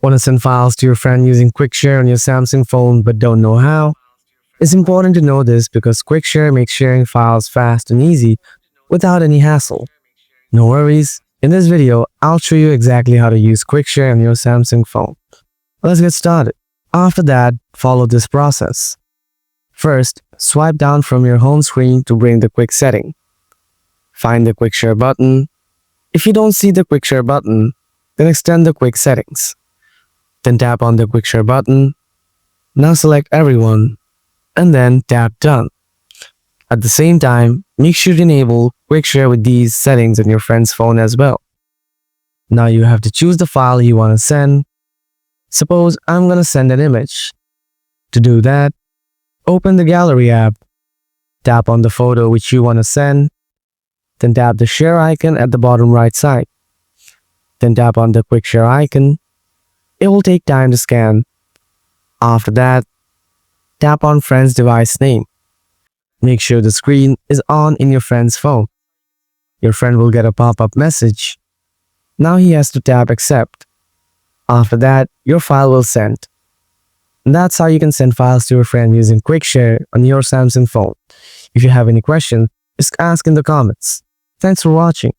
Want to send files to your friend using QuickShare on your Samsung phone but don't know how? It's important to know this because QuickShare makes sharing files fast and easy without any hassle. No worries, in this video, I'll show you exactly how to use QuickShare on your Samsung phone. Let's get started. After that, follow this process. First, swipe down from your home screen to bring the quick setting. Find the QuickShare button. If you don't see the QuickShare button, then extend the quick settings. Then tap on the QuickShare button. Now select everyone and then tap Done. At the same time, make sure to enable QuickShare with these settings on your friend's phone as well. Now you have to choose the file you want to send. Suppose I'm going to send an image. To do that, open the Gallery app. Tap on the photo which you want to send. Then tap the share icon at the bottom right side. Then tap on the QuickShare icon. It will take time to scan. After that, tap on friend's device name. Make sure the screen is on in your friend's phone. Your friend will get a pop-up message. Now he has to tap accept. After that, your file will send. And that's how you can send files to your friend using QuickShare on your Samsung phone. If you have any questions, just ask in the comments. Thanks for watching.